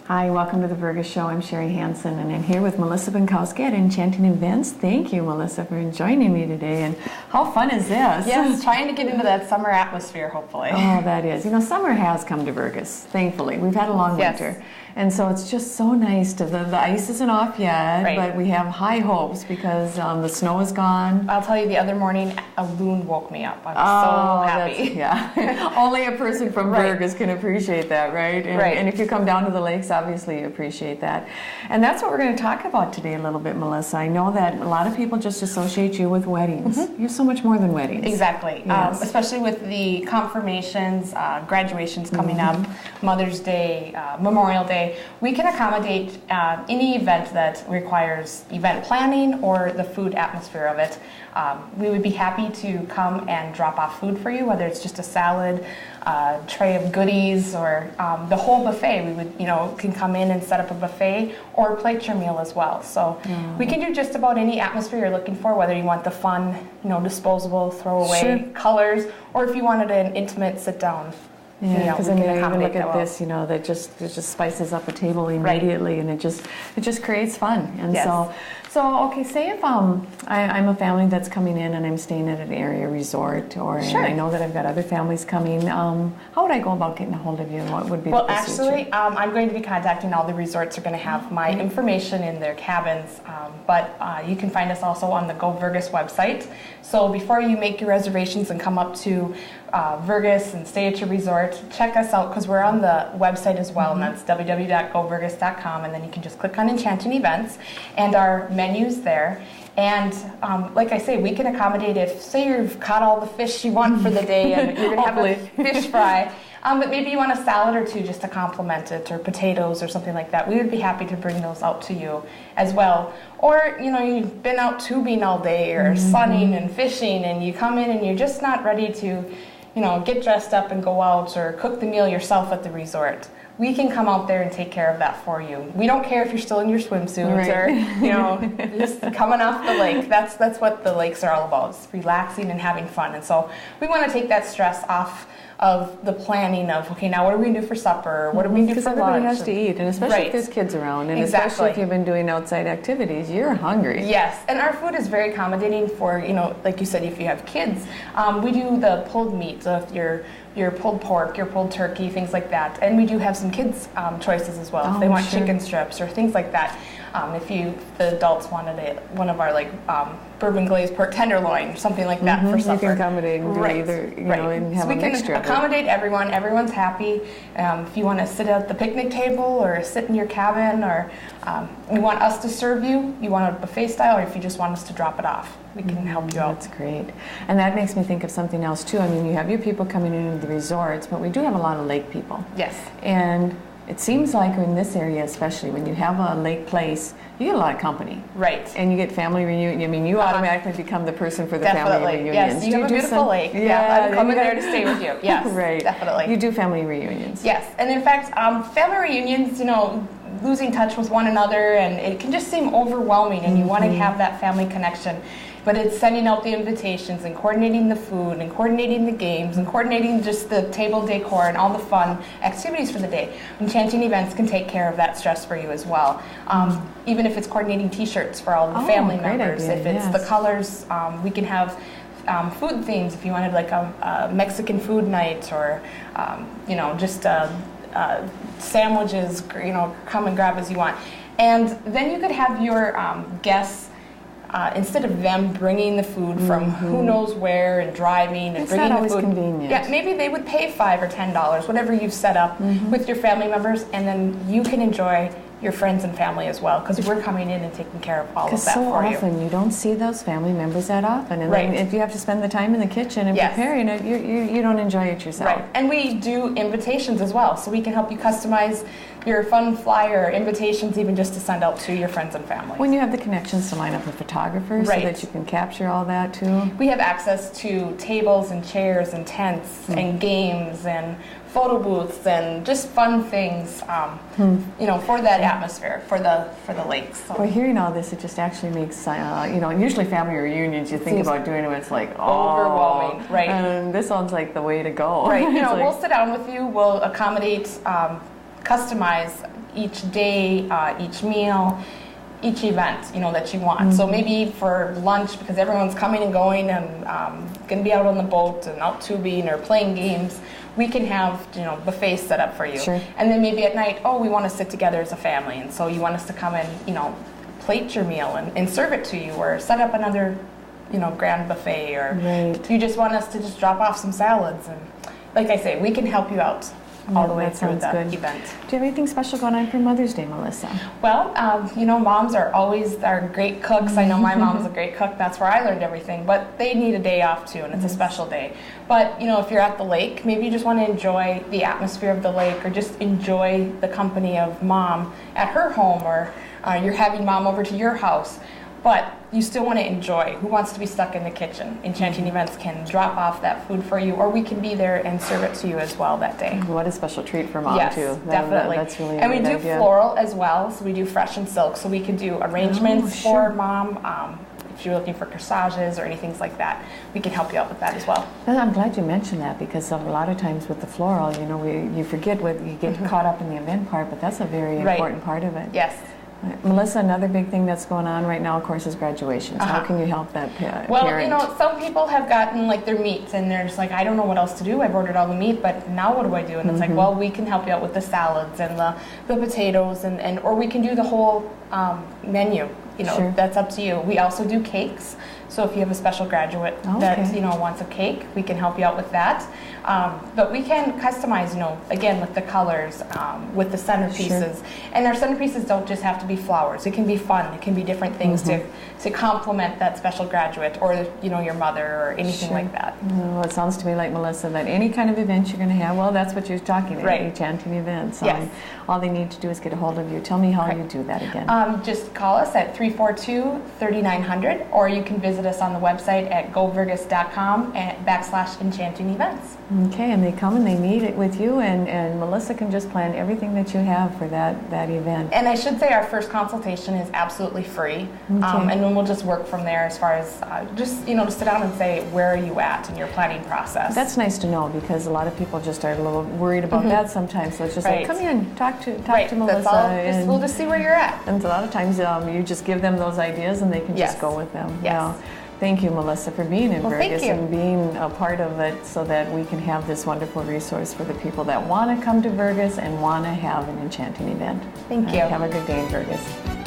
Hi, welcome to the Vergas Show. I'm Sherry Hansen, and I'm here with Melissa Binkowski at Enchanting Events. Thank you, Melissa, for joining me today. And how fun is this? Yes, trying to get into that summer atmosphere, hopefully. Oh, that is. You know, summer has come to Vergas, thankfully. We've had a long winter. And so it's just so nice to, the ice isn't off yet, but we have high hopes because the snow is gone. I'll tell you, the other morning, a loon woke me up. I was so happy. Only a person from Vergas can appreciate that, right? And if you come down to the lakes, obviously you appreciate that. And that's what we're going to talk about today a little bit, Melissa. I know that a lot of people just associate you with weddings. You're so much more than weddings. Exactly. Yes. Especially with the confirmations, graduations coming up, Mother's Day, Memorial Day. We can accommodate any event that requires event planning or the food atmosphere of it. We would be happy to come and drop off food for you, whether it's just a salad, tray of goodies, or the whole buffet. We would, can come in and set up a buffet or plate your meal as well. So we can do just about any atmosphere you're looking for, whether you want the fun, disposable, throwaway colors, or if you wanted an intimate sit down. Yeah, because I mean, I even look at this, that just spices up a table immediately, and it just creates fun. And so okay, say if I'm a family that's coming in and I'm staying at an area resort, or and I know that I've got other families coming. How would I go about getting a hold of you, and what would be the procedure? Well, actually, I'm going to be contacting all the resorts. Are going to have my information in their cabins, but you can find us also on the Go Vergas website. So before you make your reservations and come up to Vergas and stay at your resort, check us out because we're on the website as well, and that's www.govergas.com, and then you can just click on Enchanting Events and our menus there. And like I say, we can accommodate if, say, you've caught all the fish you want for the day and you're going to have a fish fry, but maybe you want a salad or two just to complement it, or potatoes or something like that. We would be happy to bring those out to you as well. Or, you've been out tubing all day or sunning and fishing, and you come in and you're just not ready to get dressed up and go out or cook the meal yourself at the resort. We can come out there and take care of that for you. We don't care if you're still in your swimsuits or, just coming off the lake. That's what the lakes are all about, is relaxing and having fun. And so we want to take that stress off of the planning of, okay, now what are we going to do for supper? What are we going to do for lunch? Because everybody has to eat, and especially if there's kids around, and especially if you've been doing outside activities, you're hungry. Yes, and our food is very accommodating for, like you said, if you have kids. We do the pulled meat, so if your pulled pork, your pulled turkey, things like that. And we do have some kids' choices as well, if they want chicken strips or things like that. If the adults wanted one of our bourbon glazed pork tenderloin or something like that for supper. You can accommodate and do either, and have a mixture. We can accommodate everyone. Everyone's happy. If you want to sit at the picnic table or sit in your cabin, or you want us to serve you, you want a buffet style, or if you just want us to drop it off, we can help you out. That's great. And that makes me think of something else too. I mean, you have your people coming into the resorts, but we do have a lot of lake people. Yes. And it seems like in this area, especially when you have a lake place, you get a lot of company. Right. And you get family reunion. I mean, you automatically become the person for the family reunions. Yes, you have a beautiful lake. Yeah, I'm coming there to stay with you. Yes, right. Definitely. You do family reunions. Yes, and in fact, family reunions, losing touch with one another, and it can just seem overwhelming, and you want to have that family connection. But it's sending out the invitations and coordinating the food and coordinating the games and coordinating just the table decor and all the fun activities for the day. Enchanting Events can take care of that stress for you as well. Even if it's coordinating T-shirts for all the family members, if it's the colors, we can have food themes if you wanted like a Mexican food night, or just sandwiches, come and grab as you want. And then you could have your guests, instead of them bringing the food from who knows where and driving and bringing the food, convenient. Yeah, maybe they would pay $5 or $10, whatever you've set up with your family members, and then you can enjoy your friends and family as well, because we're coming in and taking care of all of that for you. Because so often you don't see those family members that often, and then if you have to spend the time in the kitchen and preparing it, you don't enjoy it yourself. Right, and we do invitations as well, so we can help you customize your fun flyer, invitations even just to send out to your friends and family. When you have the connections to line up a photographer so that you can capture all that too. We have access to tables and chairs and tents and games and photo booths and just fun things, for that atmosphere, for the lakes. So. Well, hearing all this, it just actually makes, usually family reunions, you think about doing them, it's like, overwhelming, right? And this sounds like the way to go. Right, we'll sit down with you, we'll accommodate, customize each day, each meal, each event, that you want. So maybe for lunch, because everyone's coming and going and going to be out on the boat and out tubing or playing games, we can have, buffets set up for you. Sure. And then maybe at night, we want to sit together as a family, and so you want us to come and, plate your meal and serve it to you, or set up another, grand buffet, or you just want us to just drop off some salads. And like I say, we can help you out all the way through the event. Do you have anything special going on for Mother's Day, Melissa? Well, moms are great cooks. I know my mom's a great cook. That's where I learned everything. But they need a day off too, and it's a special day. But, if you're at the lake, maybe you just want to enjoy the atmosphere of the lake, or just enjoy the company of mom at her home, or you're having mom over to your house. But you still want to enjoy. Who wants to be stuck in the kitchen? Enchanting Events can drop off that food for you, or we can be there and serve it to you as well that day. What a special treat for mom, yes, too. Definitely. That's really and we do idea. Floral as well, so we do fresh and silk, so we can do arrangements for mom. If you're looking for corsages or anything like that, we can help you out with that as well. I'm glad you mentioned that, because a lot of times with the floral, you forget what you get caught up in the event part, but that's a very important part of it. Yes. Melissa, another big thing that's going on right now, of course, is graduations. How can you help that parent? Well, some people have gotten their meat, and they're just like, I don't know what else to do. I've ordered all the meat, but now what do I do? And it's like, well, we can help you out with the salads and the potatoes, and or we can do the whole menu. That's up to you. We also do cakes. So if you have a special graduate that wants a cake, we can help you out with that. But we can customize, again, with the colors, with the centerpieces. Sure. And our centerpieces don't just have to be flowers. It can be fun. It can be different things to complement that special graduate, or your mother, or anything like that. Well, it sounds to me like, Melissa, that any kind of event you're going to have, well, that's what you're talking about, Enchanting Events. Yes. All they need to do is get a hold of you. Tell me how you do that again. Just call us at 342-3900, or you can visit us on the website at govergas.com/Enchanting Events. Okay, and they come and they meet with you, and Melissa can just plan everything that you have for that event. And I should say our first consultation is absolutely free, and then we'll just work from there as far as just to sit down and say, where are you at in your planning process. That's nice to know, because a lot of people just are a little worried about that sometimes. So it's just like, come in, talk to Melissa. That's all. We'll just see where you're at. And a lot of times you just give them those ideas, and they can just go with them. Yes. Well, thank you, Melissa, for being in Vergas and being a part of it, so that we can have this wonderful resource for the people that want to come to Vergas and want to have an enchanting event. Thank you. Have a good day in Vergas.